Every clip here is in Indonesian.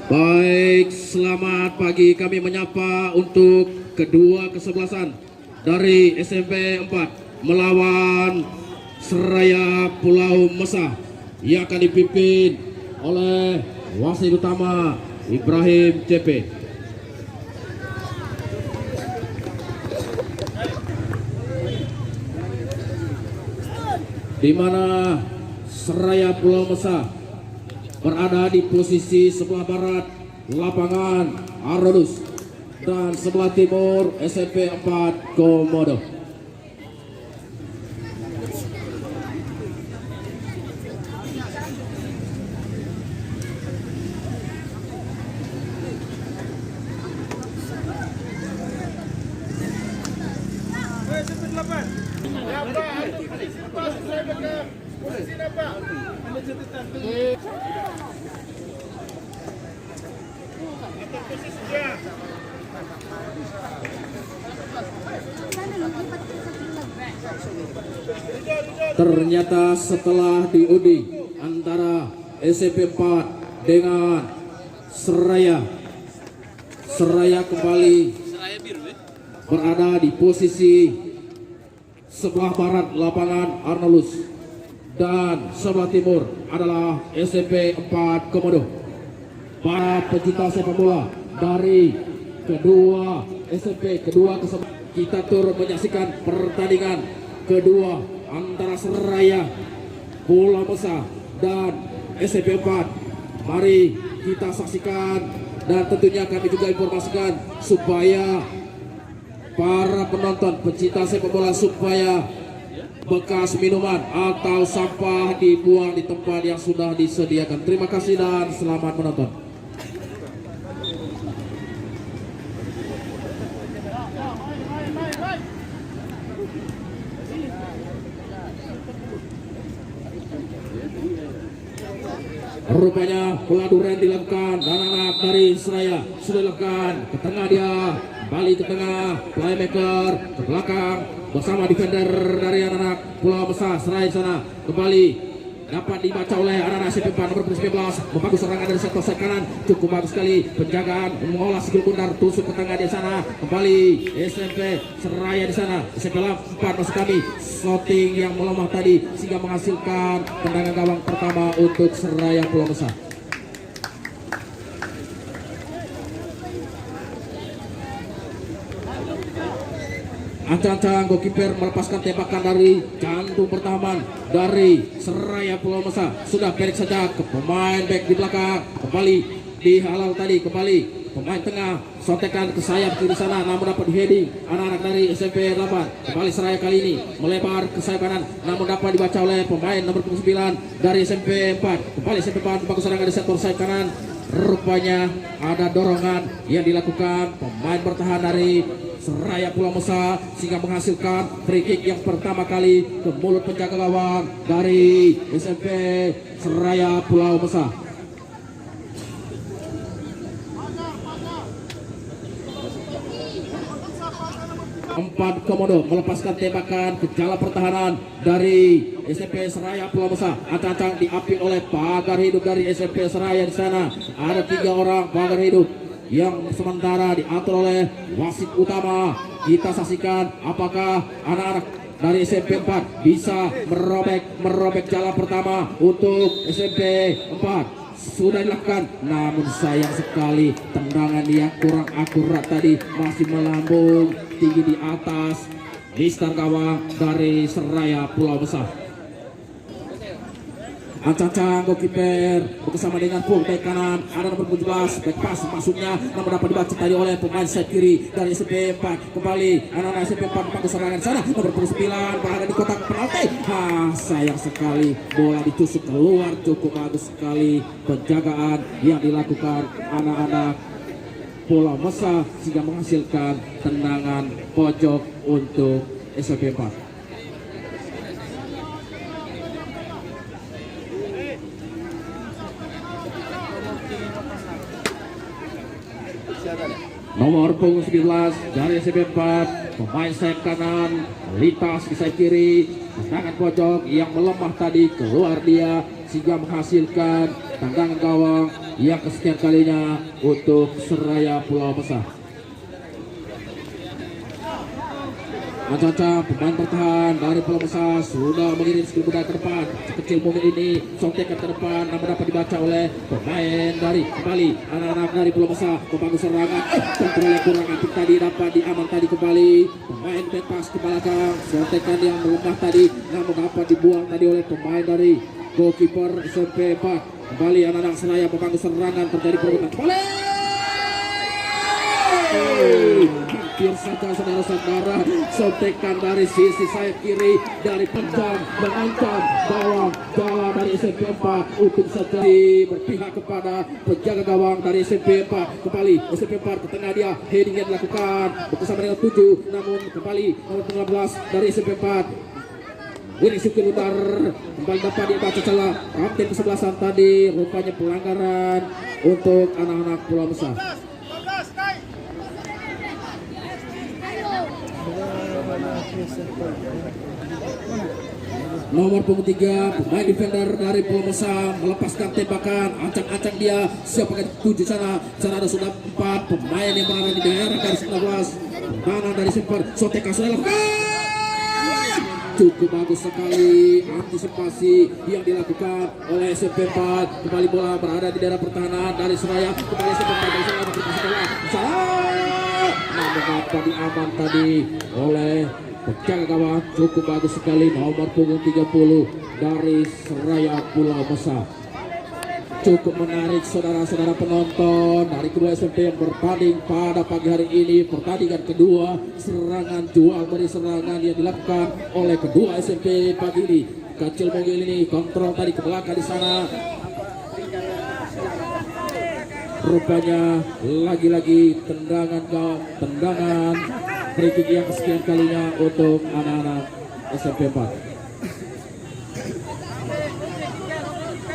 Baik, selamat pagi. Kami menyapa untuk kedua kesebelasan dari SMP 4 melawan Seraya Pulau Mesa yang akan dipimpin oleh wasit utama Ibrahim CP. Di mana Seraya Pulau Mesa berada di posisi sebelah barat lapangan Arodus dan sebelah timur SMP 4 Komodo. Ternyata setelah diundi antara SMP 4 dengan Seraya kembali berada di posisi sebelah barat lapangan Arnolus dan sebelah timur adalah SMP 4 Komodo. Para pecinta sepak bola dari kedua SMP kita turut menyaksikan pertandingan kedua antara Seraya Pulau Mesa dan SMP 4. Mari kita saksikan dan tentunya kami juga informasikan supaya para penonton pecinta sepak bola supaya bekas minuman atau sampah dibuang di tempat yang sudah disediakan. Terima kasih dan selamat menonton. Rupanya bola durian dilakukan dan anak dari Seraya sudah dilakukan ke tengah, dia balik ke tengah, playmaker ke belakang bersama defender dari anak Pulau Mesa Seraya di sana, kembali dapat dibaca oleh anak-anak SMP 4 nomor 19. Membagus serangan dari sektor sayap kanan, cukup bagus sekali penjagaan, mengolah skill bundar, tusuk ke tengah di sana, kembali SMP Seraya di sana, SMP 4 masuk kami, shooting yang melemah tadi sehingga menghasilkan tendangan gawang pertama untuk Seraya Pulau Mesa. Ancang-ancang goalkeeper melepaskan tembakan dari jantung pertahanan dari Seraya Pulau Mesa. Sudah pendek saja ke pemain back di belakang. Kembali dihalau tadi, kembali pemain tengah sontekan ke sayap kiri sana, namun dapat di heading anak-anak dari SMP 8. Kembali Seraya kali ini melebar ke sayap kanan, namun dapat dibaca oleh pemain nomor 9 dari SMP 4. Kembali SMP 4 bagus serangan di sektor sayap kanan. Rupanya ada dorongan yang dilakukan pemain bertahan dari Seraya Pulau Mesa sehingga menghasilkan free kick yang pertama kali ke mulut penjaga gawang dari SMP Seraya Pulau Mesa. Empat Komodo melepaskan tembakan ke jala pertahanan dari SMP Seraya Pulau Mesa. Acang-acang diapit oleh pagar hidup dari SMP Seraya di sana. Ada 3 orang pagar hidup yang sementara diatur oleh wasit utama. Kita saksikan apakah anak-anak dari SMP 4 bisa merobek jala pertama untuk SMP 4. Sudah dilakukan, namun sayang sekali tendangan yang kurang akurat tadi masih melambung tinggi di atas listar gawang dari Seraya Pulau Mesa. Ancang-ancang goalkeeper bersama dengan fullback kanan, ada nomor 17 back pass masuknya, namun dapat dibaca tadi oleh pemain sayap kiri dari SMP 4. Kembali anak-anak SMP 4 bagus serangan sana, nomor 29 berada di kotak penalti. Sayang sekali bola ditusuk keluar. Cukup bagus sekali penjagaan yang dilakukan anak-anak Pulau Mesa sehingga menghasilkan tendangan pojok untuk SMP 4. Nomor punggung 19 dari SMP 4, pemain sayap kanan, lintas ke sayap kiri, tendangan pojok yang melemah tadi keluar dia sehingga menghasilkan tendangan gawang yang kesekian kalinya untuk Seraya Pulau Besar. Ancang-ancang pemain bertahan dari Pulau Besar sudah mengirim skill muda ke depan. Kecil mobil ini sontekan ke depan, namun dapat dibaca oleh pemain dari kembali anak-anak dari Pulau Besar. Membangun serangan, kontrol yang kurang apik tadi dapat diaman tadi kembali. Pemain bebas ke belakang, sontekan yang melemah tadi, namun dapat dibuang tadi oleh pemain dari goalkeeper SMP 4. Kembali anak-anak Seraya membangun serangan, terjadi perebutan kembali. Hampir saja saudara-saudara, sontekan dari sisi sayap kiri dari Pencang mengancam bola dari SMP 4 untuk saja berpihak kepada penjaga gawang dari SMP 4. Kembali SMP 4 ke tengah dia, heading yang dilakukan bersama dengan 7, namun kembali nomor 15 dari SMP 4 Wini Syukri Lutar kembali dapat dibaca celah kapten kesebelasan tadi, rupanya pelanggaran untuk anak-anak Pulau Besar. Nomor punggung 3 pemain defender dari Pulau Besar melepaskan tembakan, ancang-ancang dia siap pakai 7 sana ada sudah 4 pemain yang berada di daerah garis 15. Mana dari Semper Sotekan sudah lakukan. Cukup bagus sekali antisipasi yang dilakukan oleh SMP 4. Kembali bola berada di daerah pertahanan dari Seraya. Kembali SMP 4 dari Seraya berpasang bola. Salah. Namun dapat diaman tadi oleh penjaga gawang. Cukup bagus sekali nomor punggung 30 dari Seraya Pulau Besar. Cukup menarik saudara-saudara penonton dari kedua SMP yang bertanding pada pagi hari ini. Pertandingan kedua, serangan jual beri serangan yang dilakukan oleh kedua SMP pagi ini. Kecil Mogil ini kontrol tadi ke belakang di sana. Rupanya lagi-lagi tendangan free kick yang kesekian kalinya untuk anak-anak SMP 4.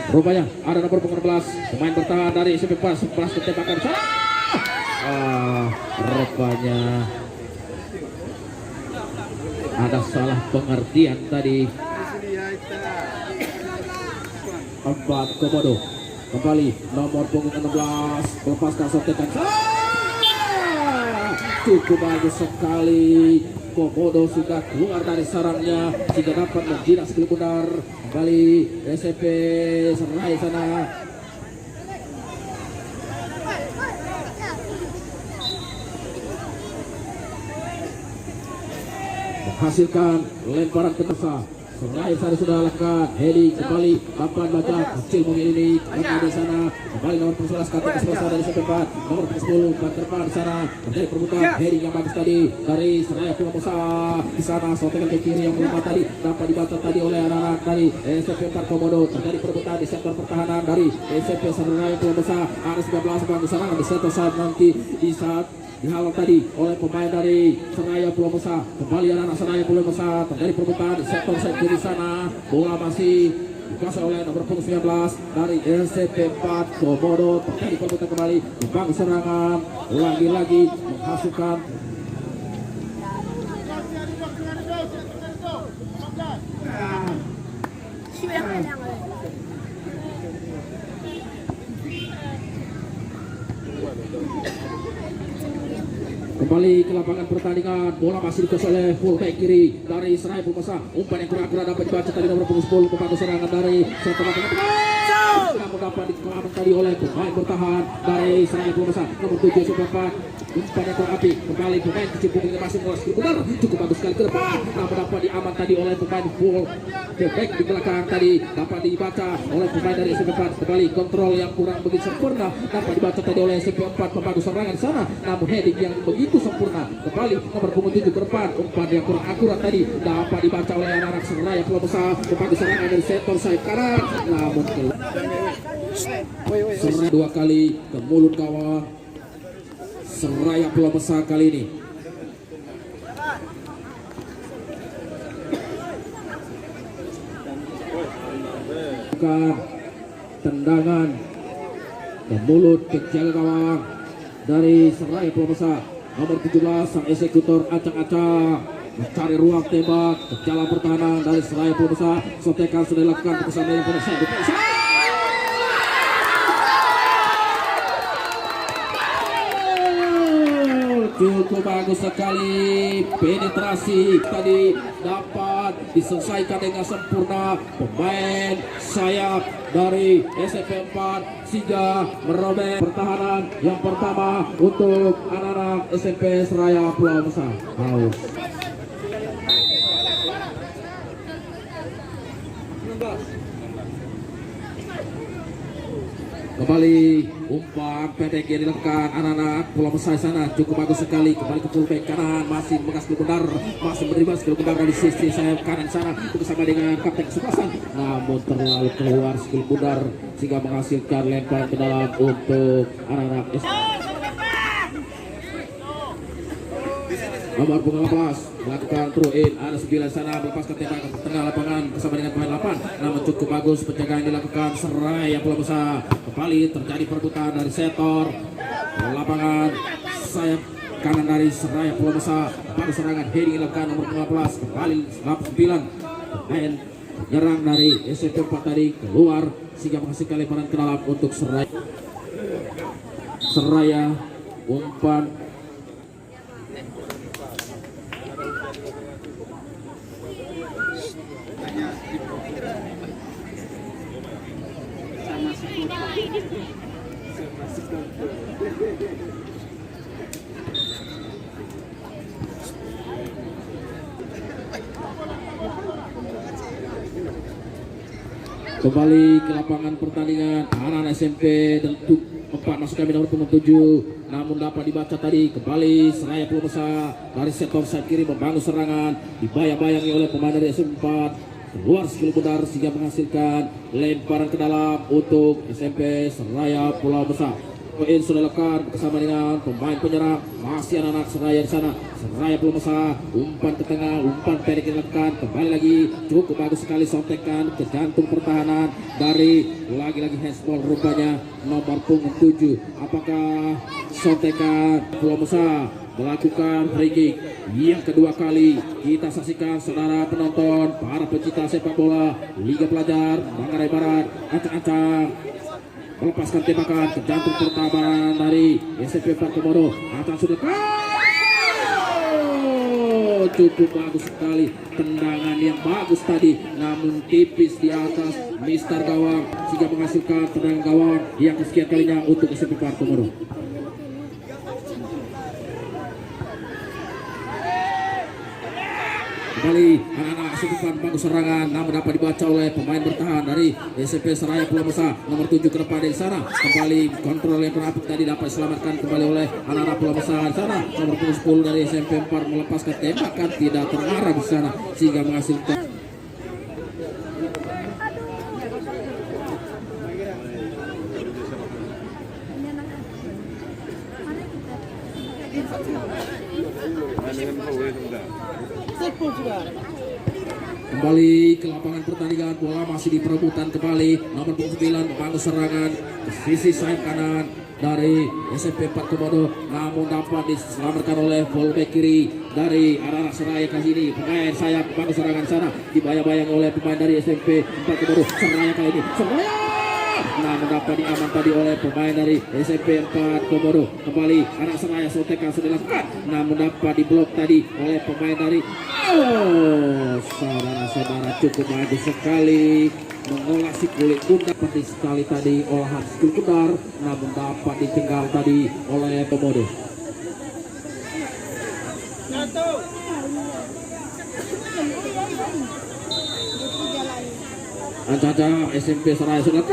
Rupanya ada nomor 16 pemain bertahan dari SMP 4 11 tembakan salah. Rupanya ada salah pengertian tadi. 4 Komodo kembali nomor punggung 16 melepaskan sotekan salah. Cukup bagus sekali. Komodo sudah keluar dari sarangnya sehingga dapat menjinak skill benar. Kembali SMP Seraya sana. Menghasilkan lemparan ke tasa. Seraya sana sudah lakukan heading kembali dapat baca kecil mungkin ini karena di sana kembali nomor 11 kata kesebelasan dari SMP 4 nomor 10 ke depan di sana terjadi perebutan heading yang bagus tadi dari Seraya Pulau Besar di sana sotekan ke kiri yang melemah tadi dapat dibaca tadi oleh anak-anak dari SMP 4 Komodo. Terjadi perebutan di sektor pertahanan dari SMP Seraya Pulau Besar. Ada 19 bang di sana di sektor saat nanti di saat dihalau tadi oleh pemain dari Seraya Pulau Besar. Kembali anak-anak Seraya Pulau Besar. Terjadi perebutan di sektor saya kiri sana. Bola masih dikuasai oleh nomor 19 dari SMP 4 Komodo. Terjadi perebutan kembali. Membangun serangan. Lagi-lagi menghasilkan kembali ke lapangan pertandingan. Bola masih dikuasai oleh fullback kiri dari Seraya Pulau Besar. Umpan yang kurang akurat dapat dibaca tadi nomor 10 pembantu serangan dari setelah namun dapat dikelamatkan tadi oleh pemain bertahan dari Seraya Pulau Besar nomor 7 Superpat. Umpan yang kurang api kembali pemain kecimpung ini masih mulai benar cukup bagus sekali ke depan, namun dapat diaman tadi oleh pemain fullback di belakang tadi dapat dibaca oleh pemain dari SMP 4. Kembali kontrol yang kurang begitu sempurna dapat dibaca tadi oleh SMP 4 pembantu serangan di sana, namun heading yang begitu sempurna kembali nomor punggung 7 ke depan. Umpan yang kurang akurat tadi dapat dibaca oleh anak-anak Seraya Pulau Besar. Pembantu serangan dari sektor sayap kanan, namun Seraya 2 kali ke mulut gawang Seraya Pulau Besar kali ini. Bukan tendangan ke mulut penjaga gawang dari Seraya Pulau Besar nomor 17 sang eksekutor acak-acak mencari ruang tembak ke jalan pertahanan dari Seraya Pulau Besar. Sotekan sudah dilakukan kesan dari pada saya. Cukup bagus sekali penetrasi tadi dapat diselesaikan dengan sempurna pemain sayap dari SMP 4 Siga merobek pertahanan yang pertama untuk anak-anak SMP Seraya Pulau Besar. Kembali umpan pendek yang dilakukan anak-anak Pulau Besar sana cukup bagus sekali. Kembali ke fullback kanan, masih bekas skill benar, masih menerima skill benar dari sisi sayap kanan sana bersama dengan Kapten Supasan, namun terlalu keluar skill benar sehingga menghasilkan lempar ke dalam untuk anak-anak nomor 18 melakukan throw in, ada 9 sana melepaskan tembakan ke tengah lapangan bersama dengan pemain 8, namun cukup bagus penjagaan dilakukan Seraya Pulau Besar. Kembali terjadi perebutan dari sektor lapangan sayap kanan dari Seraya Pulau Besar. Pada serangan heading dilakukan nomor 15, kembali 9 pemain nyerang dari SMP 4 tadi keluar sehingga menghasilkan lemparan ke dalam untuk Seraya umpan kembali ke lapangan pertandingan anak SMP dan 4 masuk kami nomor 7, namun dapat dibaca tadi kembali Seraya Pulau Besar dari sektor sayap kiri membangun serangan dibayang-bayangi oleh pemain dari SMP 4 keluar skill benar sehingga menghasilkan lemparan ke dalam untuk SMP Seraya Pulau Besar. Poin sudah dilakukan bersama dengan pemain penyerang masih anak-anak Seraya di sana. Seraya Pulau Besar umpan ke tengah, umpan pendek dilakukan kembali lagi cukup bagus sekali sontekan ke jantung pertahanan dari lagi-lagi handsball rupanya nomor punggung 7. Apakah sontekan Pulau Besar melakukan free kick yang kedua kali? Kita saksikan saudara penonton, para pecinta sepak bola Liga Pelajar Manggarai Barat, ancang-ancang melepaskan tembakan ke jantung pertahanan dari SMP 4 Komodo. Ancang sudah cukup bagus sekali tendangan yang bagus tadi, namun tipis di atas Mister Gawang sehingga menghasilkan tendangan gawang yang kesekian kalinya untuk SMP 4 Komodo. Kembali anak-anak SMP 4 bagus serangan, namun dapat dibaca oleh pemain bertahan dari SMP Seraya Pulau Besar nomor 7 ke depan dari sana. Kembali kontrol yang berapik tadi dapat diselamatkan kembali oleh anak-anak Pulau Besar di sana. Nomor 10 dari SMP 4 melepaskan tembakan tidak terarah di sana sehingga menghasilkan kembali ke lapangan pertandingan. Bola masih di perebutan kembali. Nomor 9 membangun serangan ke sisi sayap kanan dari SMP 4 Komodo, namun dapat diselamatkan oleh fullback kiri dari anak-anak Seraya kali ini. Pemain sayap membangun serangan sana dibayang-bayang oleh pemain dari SMP 4 Komodo. Seraya kali ini Seraya, namun dapat diaman tadi oleh pemain dari SMP 4 Komodo. Kembali anak Seraya sotekan sudah dilakukan, namun dapat diblok tadi oleh pemain dari saudara-saudara cukup bagus sekali mengolah si kulit bunda seperti sekali tadi olahan skill benar, namun dapat ditinggal tadi oleh Komodo. Ancaca SMP Seraya sudah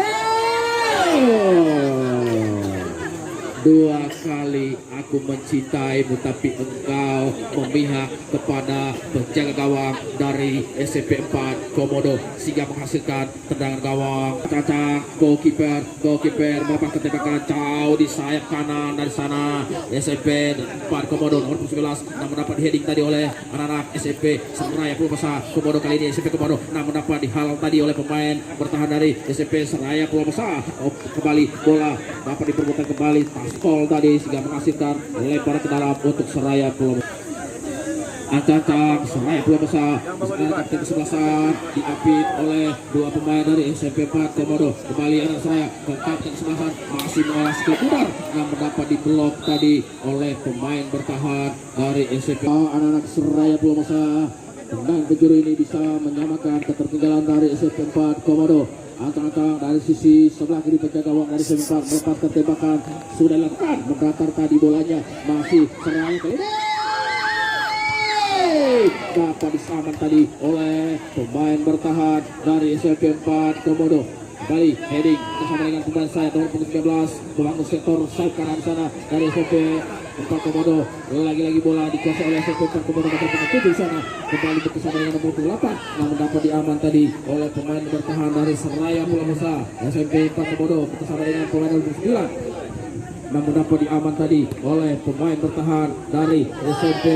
dua kali aku mencintaimu, tapi engkau memihak kepada penjaga gawang dari SMP 4 Komodo sehingga menghasilkan tendangan gawang. Caca goalkeeper melepaskan tembakan jauh di sayap kanan dari sana SMP 4 Komodo nomor 11, namun dapat heading tadi oleh anak-anak SMP Seraya Pulau Besar Komodo kali ini SMP Komodo, namun dapat dihalau tadi oleh pemain bertahan dari SMP Seraya Pulau Besar. Kembali bola dapat diperbutkan kembali Paspol tadi sehingga menghasilkan lemparan ke dalam untuk Seraya Pulau Besar. Acak-acak Seraya Pulau Besar sekarang kapten kesebelasan diapit oleh dua pemain dari SMP 4 Komodo. Kembali anak Seraya ke kapten kesebelasan masih mengolah skill udar yang mendapat diblok tadi oleh pemain bertahan dari SMP. Anak-anak Seraya Pulau Besar tenang penjuru ini bisa menyamakan ketertinggalan dari SMP 4 Komodo. Antang-antang dari sisi sebelah kiri penjaga gawang dari SMP 4 melepaskan tembakan sudah dilakukan mendatar tadi bolanya masih Seraya kali ini dapat disaman tadi oleh pemain bertahan dari SMP 4 Komodo. Kembali heading bersama dengan pemain saya nomor 19 membangun sektor sayap kanan sana dari SMP 4 Komodo. Lagi-lagi bola dikuasai oleh SMP 4 Komodo nomor 7 di sana. Kembali bersama dengan nomor 28 namun dapat diaman tadi oleh pemain bertahan dari Seraya Pulau Besar SMP 4 Komodo bersama dengan pemain nomor 9 namun dapat diaman tadi oleh pemain bertahan dari SMP.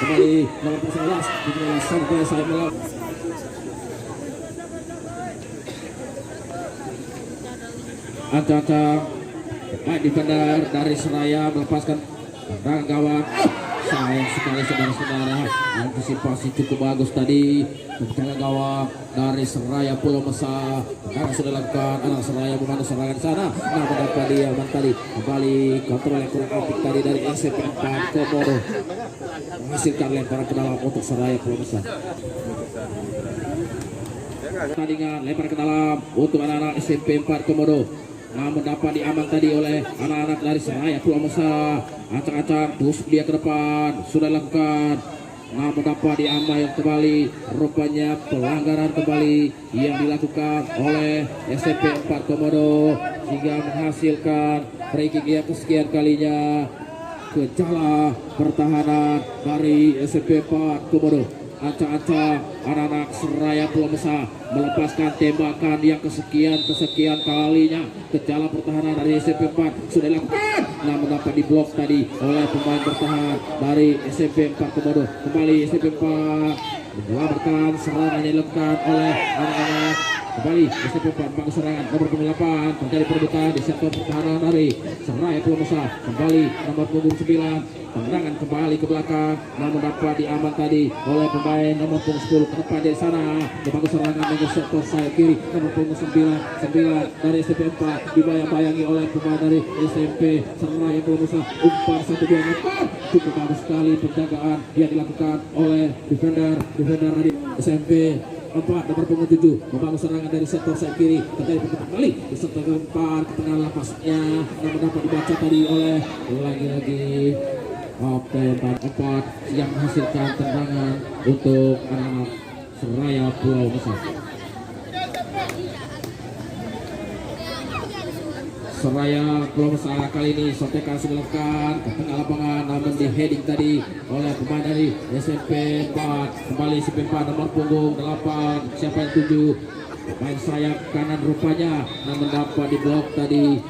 Kembali nomor 19 dimulai sampai saya melak. Acak-acak baik defender dari Seraya melepaskan tendangan gawang. Sayang sekali saudara-saudara, antisipasi cukup bagus tadi tendangan gawang dari Seraya Pulau Besar. Karena sudah lakukan anak Seraya memandu serangan sana, namun dapat diaman tadi. Kembali kontrol yang kurang apik tadi dari SMP 4 Komodo menghasilkan lemparan ke dalam untuk Seraya Pulau Besar. Pertandingan lempar ke dalam untuk anak-anak SMP 4 Komodo namun dapat diaman tadi oleh anak-anak dari Seraya Pulau Besar. Acak-acak tusuk dia ke depan sudah lakukan namun dapat diaman kembali. Rupanya pelanggaran kembali yang dilakukan oleh SMP 4 Komodo sehingga menghasilkan free kick yang kesekian kalinya ke jala pertahanan dari SMP 4 Komodo. Acak-acak anak-anak Seraya Pulau Besar melepaskan tembakan yang kesekian kalinya ke jala pertahanan dari SMP 4 sudah dilakukan namun dapat diblok tadi oleh pemain bertahan dari SMP 4 Komodo. Kembali SMP 4 menyelamatkan serangan yang dilakukan oleh anak-anak. Kembali SMP 4 membangun serangan nomor 8 terjadi perebutan di sektor pertahanan dari Seraya Pulau Besar. Kembali nomor 9 tendangan kembali ke belakang namun dapat diaman tadi oleh pemain nomor 10 ke depan dari sana. Membangun serangan dengan sektor sayap kiri nomor 9 dari SMP 4 dibayang-bayangi oleh pemain dari SMP Seraya Pulau Besar. Umpan 1-2 cukup bagus sekali penjagaan yang dilakukan oleh defender dari SMP 4 nomor 7 membangun serangan dari sektor sayap kiri terjadi pergerakan kembali di sektor keempat ke tengah lapasnya namun dapat dibaca tadi oleh lagi-lagi kapten 4 yang menghasilkan tendangan untuk anak-anak Seraya Pulau Besar. Seraya Pulau Besar kali ini sotekan sudah dilakukan ke tengah lapangan namun di heading tadi oleh pemain dari SMP 4. Kembali SMP 4 nomor punggung 8 siapa yang 7 main sayap kanan rupanya namun dapat diblok tadi.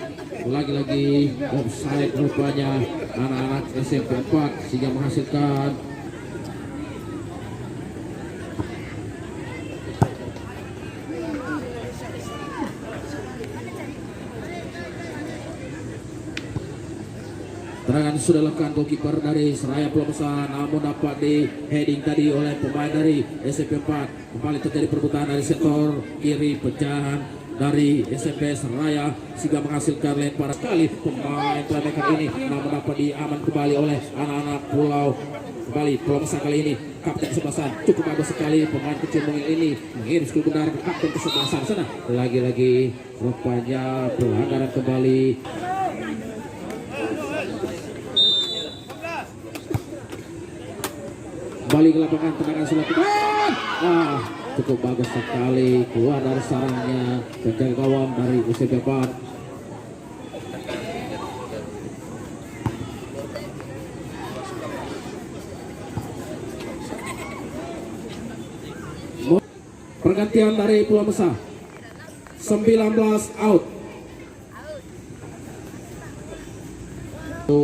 Lagi-lagi offside rupanya anak-anak SMP 4 sehingga menghasilkan serangan sudah dilakukan goalkeeper dari Seraya Pulau Besar namun dapat di heading tadi oleh pemain dari SMP 4. Kembali terjadi perebutan dari sektor kiri pecahan dari SMP Seraya sehingga menghasilkan lemparan sekali pemain playmaker ini namun dapat diaman kembali oleh anak-anak Pulau Besar kali ini. Kapten kesebelasan cukup bagus sekali pemain kecil mungil ini mengirim skill benar ke kapten kesebelasan sana. Lagi-lagi rupanya pelanggaran kembali. Kembali ke lapangan tendangan dilakukan. Cukup bagus sekali keluar dari sarangnya penjaga gawang dari SMP 4. Pergantian dari Pulau Besar 19 out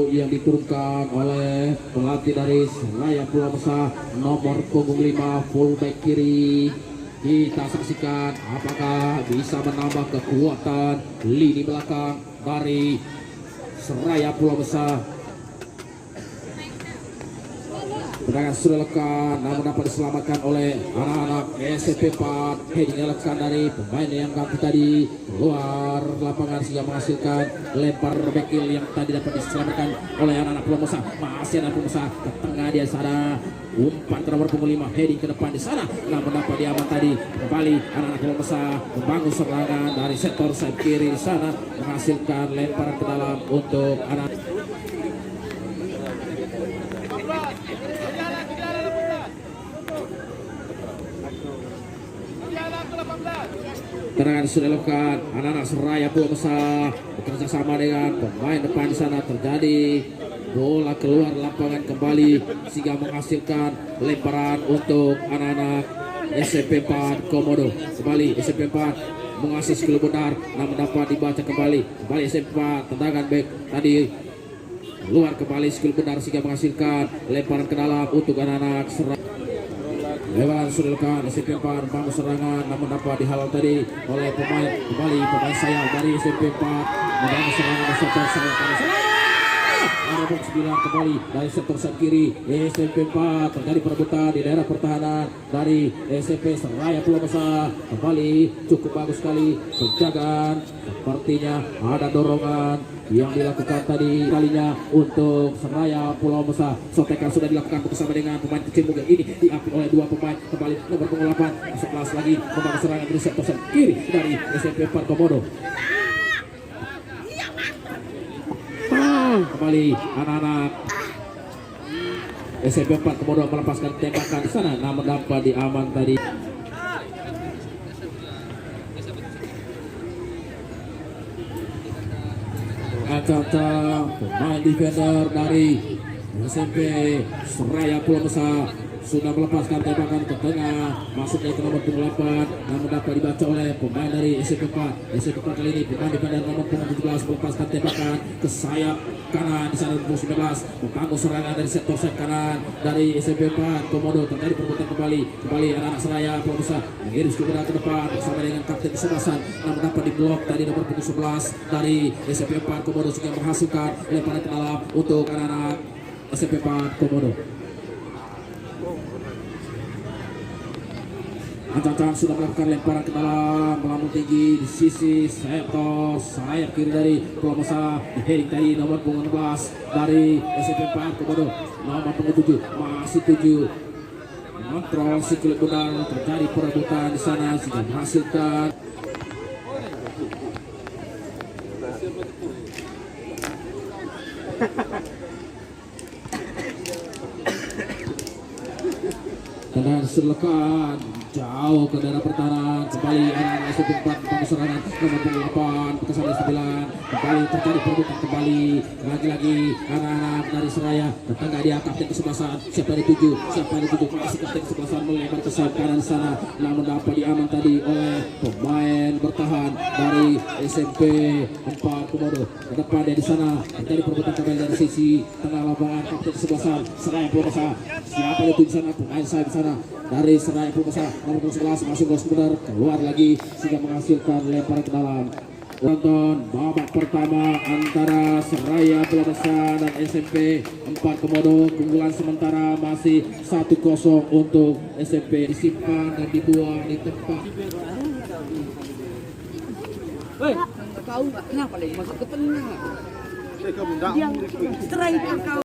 yang diturunkan oleh pelatih dari Seraya Pulau Besar nomor punggung 5 fullback kiri. Kita saksikan apakah bisa menambah kekuatan lini belakang dari Seraya Pulau Besar. Tendangan sudah lekan, namun dapat diselamatkan oleh anak-anak SMP 4. Heading lekan dari pemain yang ganti tadi keluar lapangan sehingga menghasilkan lempar bekil yang tadi dapat diselamatkan oleh anak-anak Pulomosa. Masih anak Pulomosa ke tengah dia sana, umpan ke nomor punggung 5, heading ke depan di sana, namun dapat diaman tadi. Kembali anak-anak Pulomosa membangun serangan dari sektor sayap kiri di sana, menghasilkan lemparan ke dalam untuk anak. Tendangan sudah dilakukan anak-anak Seraya Pulomosa bekerja sama dengan pemain depan di sana, terjadi bola keluar lapangan kembali sehingga menghasilkan lemparan untuk anak-anak SMP 4 Komodo. Kembali SMP 4 mengasih skill benar, namun dapat dibaca kembali SMP 4. Tendangan back tadi keluar kembali skill benar sehingga menghasilkan lemparan ke dalam untuk anak-anak Seraya. Lebaran sudah dilakukan SMP 4 bangun serangan, namun dapat dihalau tadi oleh pemain sayap dari SMP 4 membangun serangan dari sektor sayap kanan. Ada box 9 kembali dari sektor sayap kiri SMP 4, terjadi perebutan di daerah pertahanan dari SMP Seraya Pulomosa. Kembali cukup bagus sekali penjagaan, sepertinya ada dorongan yang dilakukan tadi kalinya untuk Seraya Pulomosa. Sotekan sudah dilakukan bersama dengan pemain kecil mungkin ini diambil oleh dua pemain. Kembali nomor punggung 8 masuk kelas lagi membangun serangan dari sektor kiri dari SMP 4 Komodo. Kembali anak-anak SMP 4 Komodo melepaskan tembakan di sana, namun dapat diaman tadi. Caca pemain defender dari SMP Seraya Pulomosa sudah melepaskan tembakan ke tengah, masuknya ke nomor punggung 8, namun dapat dibaca oleh pemain dari SMP 4. SMP 4 kali ini pemain defender nomor punggung 17 melepaskan tembakan ke sayap kanan di sana punggung 19, membangun serangan dari sektor sayap kanan dari SMP 4 Komodo. Terjadi perebutan kembali anak-anak Seraya Pulomosa mengirim skuter ke depan bersama dengan kapten kesebelasan, namun dapat diblok tadi nomor punggung 11 dari SMP 4 Komodo sehingga menghasilkan lemparan ke dalam untuk anak-anak SMP 4 Komodo. Ancacan sudah melakukan lemparan ke dalam melambung tinggi di sisi sektor sayap kiri dari Pulomosa. Heading tadi nomor punggung 16 dari SMP 4 Komodo, nomor punggung 7 masih 7 mengontrol sikil benar. Terjadi perebutan di sana sehingga menghasilkan tendangan selekan jauh ke daerah pertahanan. Kembali anak-anak SMP 4 membangun serangan nomor punggung 8 ke 9, kembali terjadi perebutan kembali lagi-lagi anak-anak dari Seraya. Tetangga dia kapten kesebelasan, siapa dari 7 masih kapten kesebelasan melebar ke sayap kanan sana, namun dapat diaman tadi oleh pemain bertahan dari SMP 4 Komodo. Ke depan dia di sana terjadi perebutan kembali dari sisi tengah lapangan kapten kesebelasan Seraya Pulomosa. Siapa dari 7 sana, pemain sayap di sana dari Seraya Pulomosa nomor 11 masuk gol sebentar, keluar lagi sehingga menghasilkan lemparan ke dalam. Nonton babak pertama antara Seraya Pulomosa dan SMP 4 Komodo. Keunggulan sementara masih 1-0 untuk SMP. Disimpan dan dibuang di tempat. Hei, kau kenapa lagi masuk ke tengah? Yang striker kau.